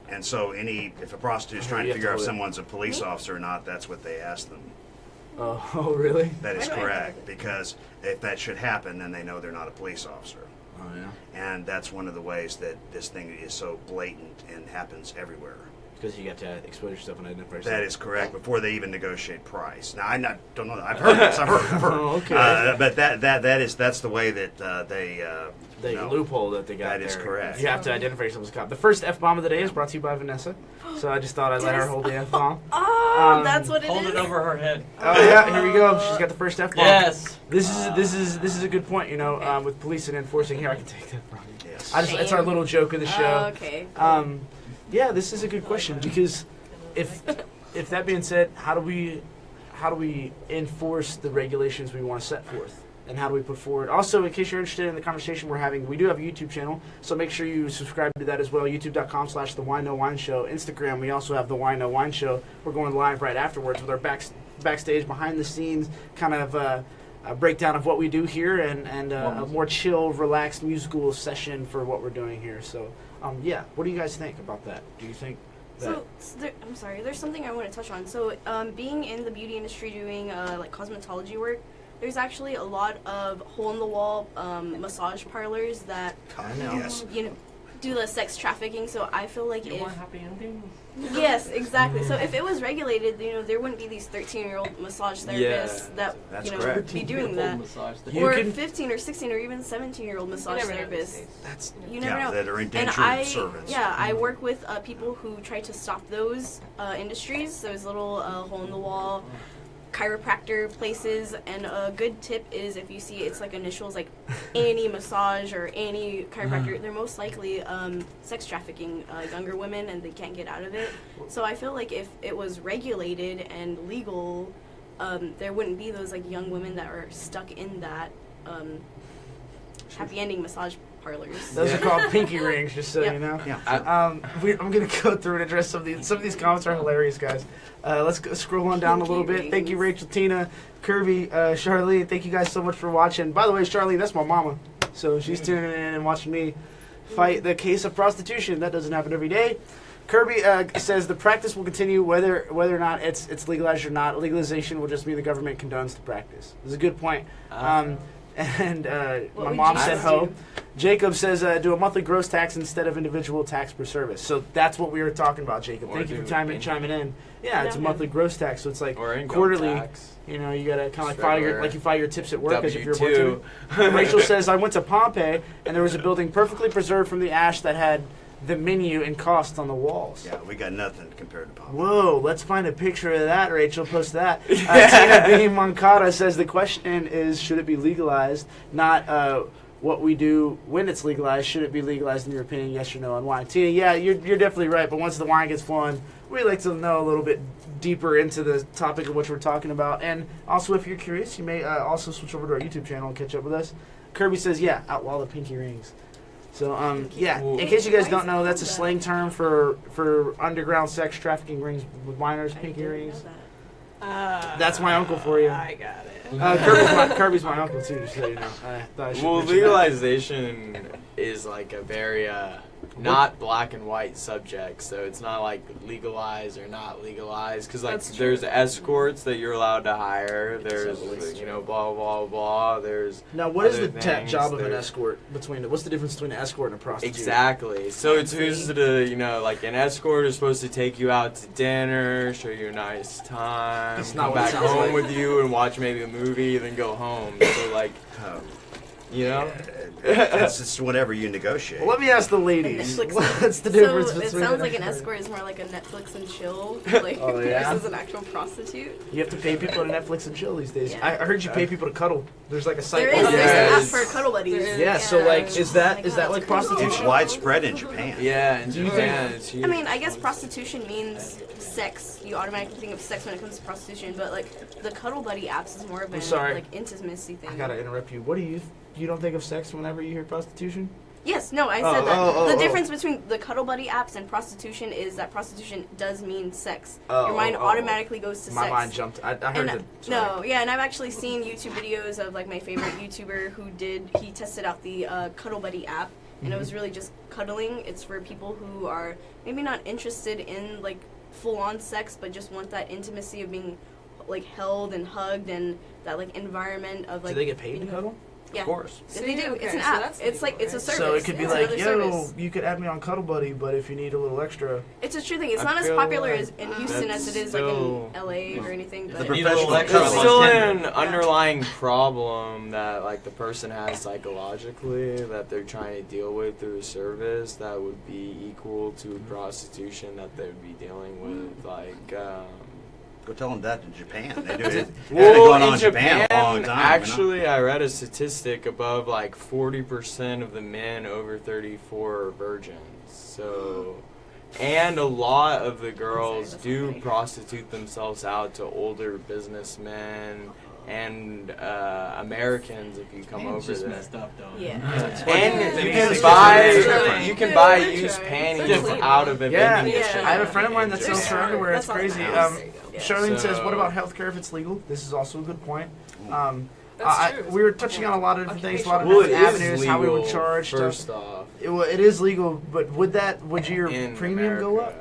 And so if a prostitute's trying to
You have
figure out
to
if
hold it.
someone's a police officer or not, that's what they ask them.
Oh really?
That is
Why do I
correct, because if that should happen, then they know they're not a police officer.
Oh yeah.
And that's one of the ways that this thing is so blatant and happens everywhere.
Because you got to expose yourself and identify yourself.
That is correct, before they even negotiate price. Now, don't know that. I've heard this. I've heard.
Oh, okay.
But that's the way that they
The loophole that they got
That
there.
is correct.
You have to identify yourself as a cop. The first F-bomb of the day is brought to you by Vanessa. So I just thought I'd let her hold the F-bomb.
Oh, that's what it is.
Hold it over her head.
Oh yeah, here we go. She's got the first F-bomb.
Yes.
This is a good point, with police and enforcing. Here, I can take that from you.
Yes.
It's our little joke of the show.
Okay.
Yeah, this is a good question because if that being said, how do we enforce the regulations we want to set forth? And how do we put forward? Also, in case you're interested in the conversation we're having, we do have a YouTube channel, so make sure you subscribe to that as well. YouTube.com/The Whine No Whine Show. Instagram, we also have The Whine No Whine Show. We're going live right afterwards with our backstage, behind the scenes kind of a breakdown of what we do here and a more chill, relaxed musical session for what we're doing here. So, yeah, what do you guys think about that? Do you think that?
I'm sorry, there's something I want to touch on. So, being in the beauty industry doing like cosmetology work, there's actually a lot of hole-in-the-wall massage parlors that
Yes.
do the sex trafficking. So I feel like
You want a happy ending?
yes, exactly. So if it was regulated, there wouldn't be these 13-year-old massage therapists that
That's
would
correct.
be doing that,
You
or
can-
15 or 16 or even 17-year-old massage
never know these
therapists.
days.
That's
You never know.
that are
And
indentured servants.
I work with people who try to stop those industries, those little hole-in-the-wall chiropractor places. And a good tip is if you see it's like initials like Annie Massage or Annie Chiropractor, they're most likely sex trafficking younger women and they can't get out of it. So I feel like if it was regulated and legal, there wouldn't be those like young women that are stuck in that happy ending massage parlors.
Those are called pinky rings, just so
Yep.
you know.
Yeah.
I'm gonna go through and address some of these. Some of these comments are hilarious, guys. Let's go, scroll on down a little bit.
Pinky
Thank you,
rings.
Rachel, Tina, Kirby, Charlene. Thank you guys so much for watching. By the way, Charlene, that's my mama. So she's tuning in and watching me fight the case of prostitution. That doesn't happen every day. Kirby says the practice will continue whether or not it's legalized or not. Legalization will just mean the government condones the practice. This is a good point. And
What
my
would
mom
you
said
do?
ho. Jacob says do a monthly gross tax instead of individual tax per service. So that's what we were talking about, Jacob.
Or
Thank you for
do
chiming in. Yeah, it's a
Okay.
monthly gross tax. So it's like
Or income
quarterly.
tax.
You know, you gotta kind of like
Schroeder.
file your tips at work as if you're
W2.
working. Rachel says I went to Pompeii and there was a building perfectly preserved from the ash that had the menu and costs on the walls.
Yeah, we got nothing compared to Pompeii.
Whoa, let's find a picture of that, Rachel. Post that. Tina B. Moncada says the question is, should it be legalized? Not what we do when it's legalized. Should it be legalized in your opinion, yes or no, on wine? Tina, yeah, you're definitely right, but once the wine gets flowing, we like to know a little bit deeper into the topic of which we're talking about. And also, if you're curious, you may also switch over to our YouTube channel and catch up with us. Kirby says, yeah, outlaw the pinky rings. So, yeah, in case you guys don't know, that's a slang term for underground sex trafficking rings with minors, pinky rings. That's my uncle for you.
I got it.
Kirby's my uncle too, just so you know. I thought I should
Well,
mention that.
legalization is like a very not black and white subject, so it's not like legalized or not legalized. Because like
That's true.
there's escorts that you're allowed to hire. There's blah blah blah. There's
Now, what is
other
the
things.
job of an
There's-
escort? What's the difference between an escort and a prostitute?
Exactly. So it's who's to like an escort is supposed to take you out to dinner, show you a nice time,
That's not
come
what it
back
sounds
home
like.
with you and watch maybe a movie, then go home. So like, you know.
It's just whatever you negotiate.
Well, let me ask the ladies.
Netflix.
What's the difference
So it
between
sounds like an escort is more like a Netflix and chill, like
Oh, yeah?
versus an actual prostitute.
You have to pay people to Netflix and chill these days.
Yeah.
I heard you pay people to cuddle. There's like a site.
There is
called-
there's an app
Yes.
for cuddle buddies.
There is.
Yeah, so
Yeah.
like, is that
Oh my
is
God,
that like
it's cool.
It's
prostitution?
widespread in Japan.
Yeah, in
Do you
Japan,
think-
it's huge.
I mean, I guess prostitution means sex. You automatically think of sex when it comes to prostitution, but like the cuddle buddy apps is more of
I'm
a
sorry.
like intimacy thing.
I gotta interrupt you. What do you don't think of sex whenever you hear prostitution?
Yes, no, I
Oh,
said that.
oh,
The
oh.
difference between the cuddle buddy apps and prostitution is that prostitution does mean sex.
Oh,
Your mind
oh, oh.
automatically goes to
My
sex.
mind jumped. I heard
And,
that.
no, yeah, and I've actually seen YouTube videos of like my favorite YouTuber who he tested out the Cuddle Buddy app, and it was really just cuddling. It's for people who are maybe not interested in like full-on sex, but just want that intimacy of being like held and hugged and that like environment of like.
Do they get paid to
being-
cuddle?
Yeah.
Of course.
Yeah, they do.
Okay,
It's an
so
app.
that's
It's like
legal,
it's a
right?
service.
So it could be
It's
like,
another
yo,
service.
you could add me on Cuddle Buddy, but if you need a little extra.
It's a true thing. It's
I
not as
feel
popular
like
as in Houston as it is
that's
like
still-
in LA or anything.
The
But
You need a little
professional
extra
There's
on
still
Tinder.
an underlying problem that like the person has psychologically that they're trying to deal with through a service that would be equal to prostitution that they would be dealing with, like.
Go tell them that in Japan. They do it. It's been
Well,
going on
in
in Japan a long time.
actually, I read a statistic above like 40% of the men over 34 are virgins. So, and a lot of the girls
That's
do
okay.
prostitute themselves out to older businessmen and Americans if you come
Man, it's
over
just
there.
messed up, though.
Yeah.
And
Maybe
you can
it's
buy
different.
used
Yeah,
panties
different.
out of a
Yeah,
vending
Yeah.
machine.
I have a friend of mine that sells her
Yeah.
underwear. It's
That's
crazy.
awesome. Yeah.
Charlene says,
So-
"What about healthcare if it's legal?" This is also a good point.
That's true.
We were touching on a lot of different things, a lot of
Well, it
different
is
avenues,
legal,
how we would charge stuff.
first off.
It is legal, but would your
in
premium go
America
up?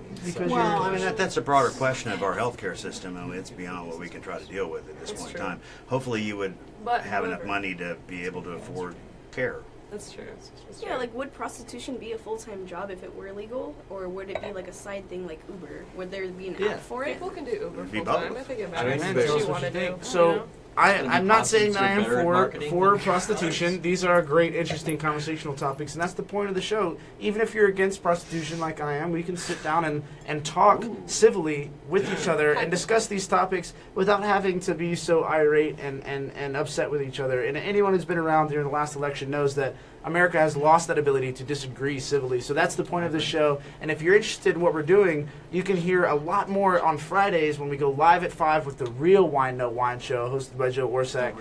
and
Because
such.
Well, I mean, that's a broader question of our healthcare system, and it's beyond what we can try to deal with at this
That's
point in
true.
time. Hopefully, you would
But
have enough
however-
money to be able to afford care.
That's true. That's
Yeah,
true.
like would prostitution be a full-time job if it were legal, or would it be like a side thing like Uber? Would there be an
Yeah.
app for it?
People can do Uber
It'd be
full time.
both.
I think it
I
matters
think
what
so.
you want to do.
So
you know?
I'm not saying that I am
Prostitutes are better at
for
marketing.
prostitution. These are great, interesting conversational topics, and that's the point of the show. Even if you're against prostitution, like I am, we can sit down and talk civilly with each other and discuss these topics without having to be so irate and upset with each other. And anyone who's been around during the last election knows that America has lost that ability to disagree civilly. So that's the point of the show. And if you're interested in what we're doing, you can hear a lot more on Fridays when we go live at 5 with the real Wine No Wine show, hosted by Joe Orsak.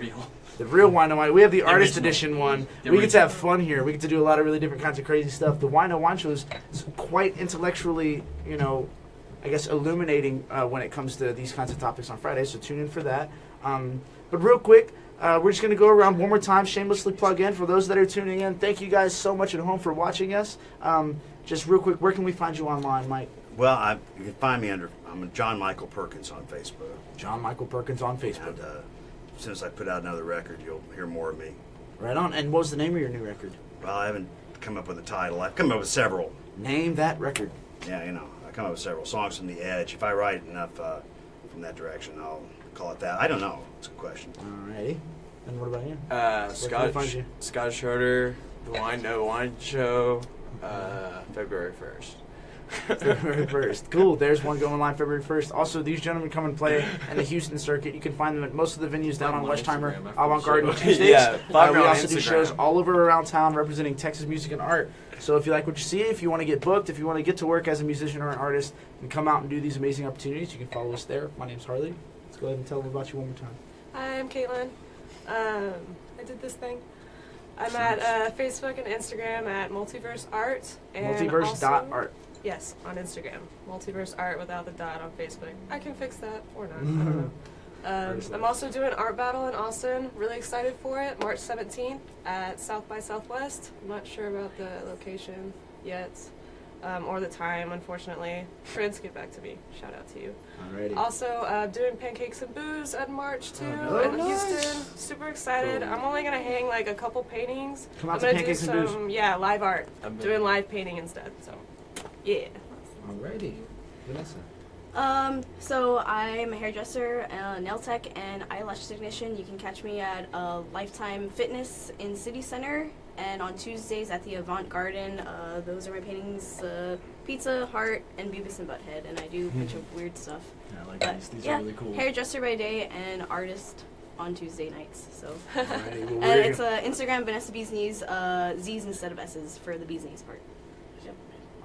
The real Wine No Wine. We have the artist
original.
edition one.
The
We get to
original.
have fun here. We get to do a lot of really different kinds of crazy stuff. The Wine No Wine show is quite intellectually, I guess, illuminating when it comes to these kinds of topics on Fridays. So tune in for that. But real quick, we're just going to go around one more time, shamelessly plug in for those that are tuning in. Thank you guys so much at home for watching us. Just real quick, where can we find you online, Mike?
Well, you can find me I'm John Michael Perkins on Facebook.
John Michael Perkins on Facebook.
And as soon as I put out another record, you'll hear more of me.
Right on. And what was the name of your new record?
Well, I haven't come up with a title. I've come up with several.
Name that record.
Yeah, I come up with several songs from the edge. If I write enough from that direction, I'll call it that. I don't know. It's a good question.
Alrighty. And what about you?
Scott,
we find you?
Scott Schroeder, The Whine No Wine Show, February 1st.
February 1st. Cool. There's one going live February 1st. Also, these gentlemen come and play in the Houston circuit. You can find them at most of the venues down on
Follow me on
Westheimer,
Instagram after
Avant Garde
the
on
show.
Tuesdays.
Yeah, follow me
We
on
also do
Instagram.
shows all over around town representing Texas music and art. So if you like what you see, if you want to get booked, if you want to get to work as a musician or an artist and come out and do these amazing opportunities, you can follow us there. My name's Harley. Let's go ahead and tell them about you one more time.
Hi, I'm Kaitlyn. I did this thing. I'm at Facebook and Instagram at Multiverse Art. And
Multiverse.art.
Yes, on Instagram. Multiverse Art without the dot on Facebook. I can fix that or not. I don't know. I'm also doing Art Battle in Austin. Really excited for it. March 17th at South by Southwest. I'm not sure about the location yet, or the time, unfortunately. Friends, get back to me. Shout out to you.
Alrighty.
Also, doing Pancakes and Booze at March too
Oh,
in
nice.
Houston. Super excited.
Cool.
I'm only gonna hang like a couple paintings.
Come out
I'm
to
gonna
Pancakes
do
and Booze.
some live art. Doing live painting instead. So, yeah.
Alrighty. Vanessa.
So I'm a hairdresser, nail tech, and eyelash technician. You can catch me at Lifetime Fitness in City Center, and on Tuesdays at the Avant Garden. Those are my paintings: Pizza, Heart, and Beavis and Butthead. And I do a bunch of weird stuff.
Yeah, I like
But
these. These
yeah,
are really cool.
hairdresser by day and artist on Tuesday nights. So,
Alrighty. Well,
and
we're
it's Instagram Vanessa Bees Knees, Z's instead of S's for the Bees Knees part.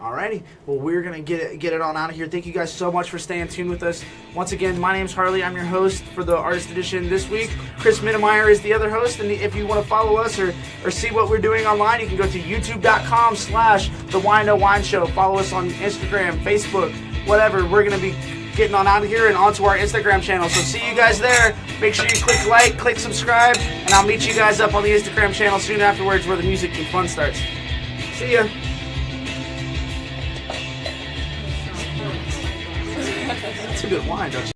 Alrighty, well, we're gonna get it on out of here. Thank you guys so much for staying tuned with us. Once again, my name's Harley. I'm your host for the Artist Edition this week. Chris Mittemeyer is the other host, and if you want to follow us or see what we're doing online, you can go to youtube.com/The Whine No Whine Show. Follow us on Instagram, Facebook, whatever. We're gonna be getting on out of here and onto our Instagram channel. So see you guys there. Make sure you click like, click subscribe, and I'll meet you guys up on the Instagram channel soon afterwards where the music and fun starts. See ya. That's a good wine, don't you